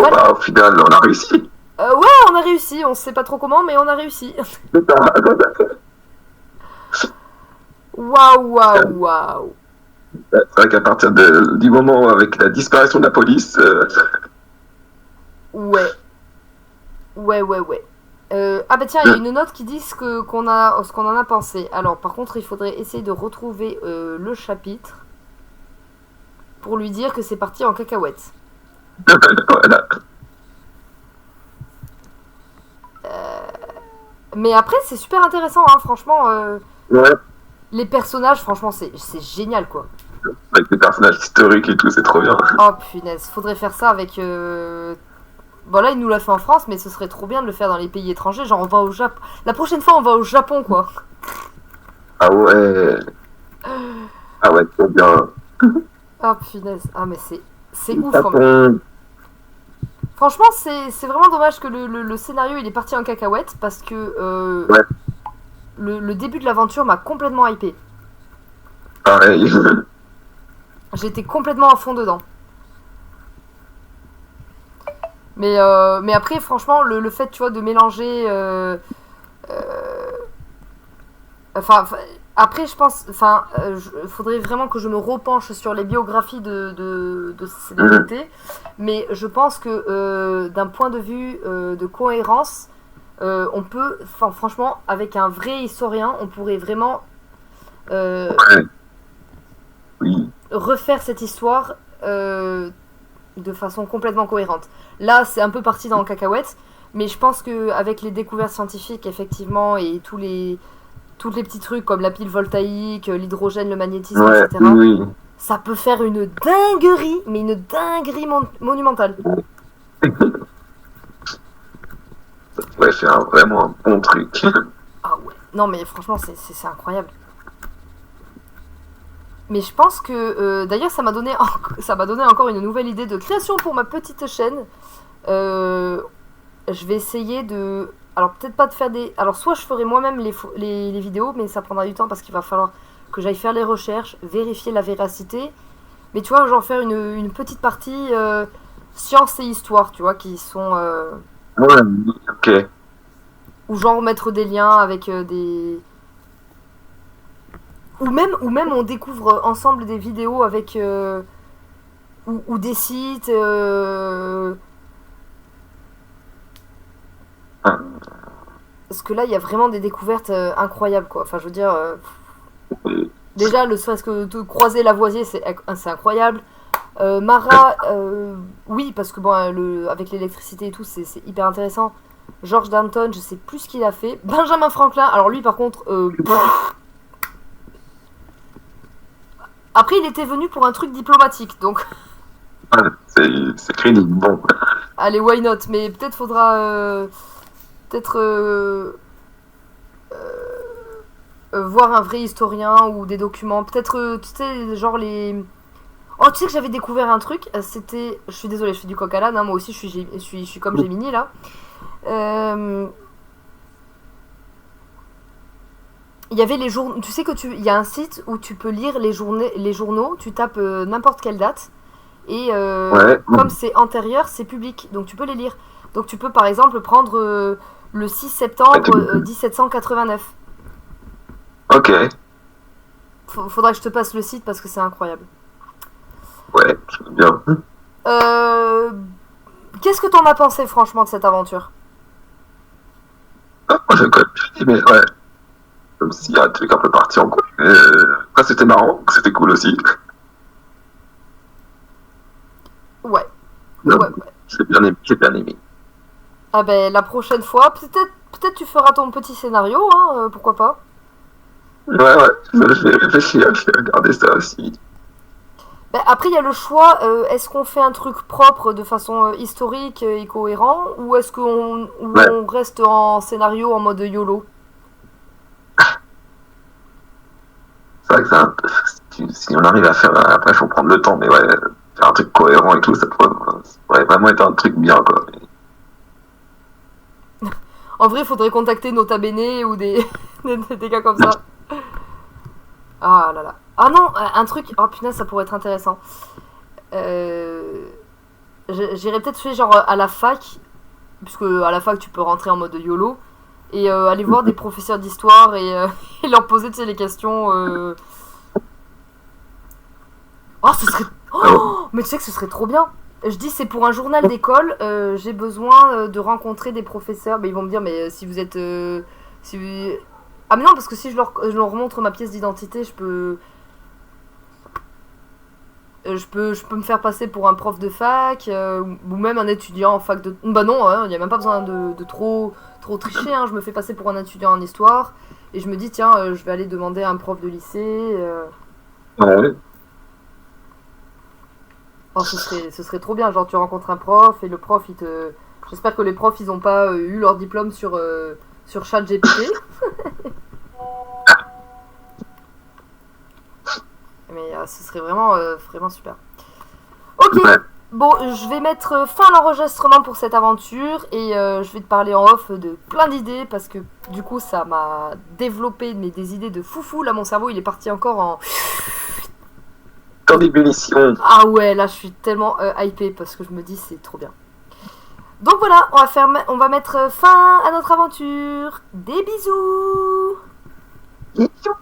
Bon, Ouais. bah, au final, on a réussi. Ouais, on a réussi. On sait pas trop comment, mais on a réussi. Waouh, waouh, waouh. C'est vrai qu'à partir du moment avec la disparition de la police, Ouais. Ouais, ouais, ouais. Ah bah tiens, il y a une note qui dit ce qu'on en a pensé. Alors par contre, il faudrait essayer de retrouver le chapitre pour lui dire que c'est parti en cacahuète. voilà. Mais après, c'est super intéressant, hein, franchement. Ouais, Les personnages, franchement, c'est génial, quoi. avec les personnages historiques et tout, c'est trop bien. Oh punaise, faudrait faire ça avec. Bon là, il nous l'a fait en France, mais ce serait trop bien de le faire dans les pays étrangers. Genre, on va au Japon. La prochaine fois, on va au Japon, quoi. Ah ouais, ah ouais, trop bien. Oh punaise, ah mais c'est Le ouf quand même. Japon, Franchement, c'est vraiment dommage que le scénario il est parti en cacahuète parce que ouais, le début de l'aventure m'a complètement hypé. pareil. J'étais complètement à fond dedans. Mais après, franchement, le fait, tu vois, de mélanger. Enfin, après, je pense. Enfin, faudrait vraiment que je me repenche sur les biographies de ces célébrités. Mais je pense que d'un point de vue de cohérence, on peut. Enfin, franchement, avec un vrai historien, on pourrait vraiment Ouais, oui, refaire cette histoire de façon complètement cohérente. Là, c'est un peu parti dans le cacahuète, mais je pense qu'avec les découvertes scientifiques, effectivement, et tous les petits trucs comme la pile voltaïque, l'hydrogène, le magnétisme, ouais, etc., oui, ça peut faire une dinguerie, mais une dinguerie monumentale. oui. Ouais, c'est vraiment un bon truc. Ah ouais. Non, mais franchement, c'est incroyable. Mais je pense que d'ailleurs ça m'a donné encore une nouvelle idée de création pour ma petite chaîne. Euh, je vais essayer de. Alors, peut-être pas de faire des. Alors, soit je ferai moi-même les vidéos, mais ça prendra du temps parce qu'il va falloir que j'aille faire les recherches, vérifier la véracité. Mais tu vois, genre faire une petite partie science et histoire, tu vois, qui sont. Ouais, ok. Ou genre mettre des liens avec des. Ou même on découvre ensemble des vidéos avec. Ou des sites. Parce que là, il y a vraiment des découvertes incroyables, quoi. Enfin, je veux dire. Déjà, le serait-ce que de croiser Lavoisier, c'est incroyable. Marat, oui, parce que bon, avec l'électricité et tout, c'est hyper intéressant. George Danton, je sais plus ce qu'il a fait. Benjamin Franklin, alors lui, par contre, après, il était venu pour un truc diplomatique, donc Ouais, c'est crédible. Bon, allez, why not? Mais peut-être faudra, peut-être voir un vrai historien ou des documents. Peut-être, tu sais, genre les. Oh, tu sais que j'avais découvert un truc. C'était, je suis désolée, je fais du coq à l'âne. Hein, moi aussi, je suis comme Gemini là. Euh, Il y avait les journaux. Tu sais que il y a un site où tu peux lire les journaux. Tu tapes n'importe quelle date et ouais, comme c'est antérieur, c'est public, donc tu peux les lire. Donc tu peux par exemple prendre le 6 septembre 1789. ok, Faudra que je te passe le site parce que c'est incroyable. ouais, je veux bien. Euh, Qu'est-ce que t'en as pensé franchement de cette aventure? Ah, moi, j'ai quand même bien aimé, ouais. Même s'il y a un truc un peu parti en couille. Après, c'était marrant, c'était cool aussi. Ouais, Non, ouais, ouais. j'ai bien aimé, j'ai bien aimé. Ah ben la prochaine fois, peut-être tu feras ton petit scénario, hein, pourquoi pas. Ouais, ouais, je vais réfléchir, je vais regarder ça aussi. Ben, après, il y a le choix, est-ce qu'on fait un truc propre de façon historique et cohérent, ou est-ce Ouais, on reste en scénario en mode YOLO? c'est vrai que si on arrive à faire, après, il faut prendre le temps, mais ouais, faire un truc cohérent et tout, ça pourrait vraiment être un truc bien, quoi. En vrai, il faudrait contacter Nota Bene ou des gars comme ça. Ah là là. Ah non, un truc. Oh punaise, ça pourrait être intéressant. Euh, j'irais peut-être faire genre à la fac, puisque à la fac tu peux rentrer en mode YOLO, et aller voir des professeurs d'histoire et leur poser, tu sais, les questions. Oh, ce serait. Oh, mais tu sais que ce serait trop bien. Je dis, c'est pour un journal d'école, j'ai besoin de rencontrer des professeurs. Mais ils vont me dire, mais si vous êtes. Si vous... Ah, mais non, parce que si je leur montre ma pièce d'identité, je peux me faire passer pour un prof de fac, ou même un étudiant en fac de. Bah non, il n'y a même pas besoin de trop tricher, hein. Je me fais passer pour un étudiant en histoire, et je me dis, tiens, je vais aller demander à un prof de lycée. Ouais. Oh, ce serait trop bien, genre tu rencontres un prof, et le prof, il te. J'espère que les profs, ils ont pas eu leur diplôme sur ChatGPT. Mais ce serait vraiment super. Ok, Ouais. bon, je vais mettre fin à l'enregistrement pour cette aventure et je vais te parler en off de plein d'idées parce que du coup ça m'a développé des idées de foufou. Là mon cerveau il est parti encore en... Dans l'ébullition. Ah ouais, là je suis tellement hypée parce que je me dis c'est trop bien. Donc voilà, on va mettre fin à notre aventure. Des bisous. Bisous.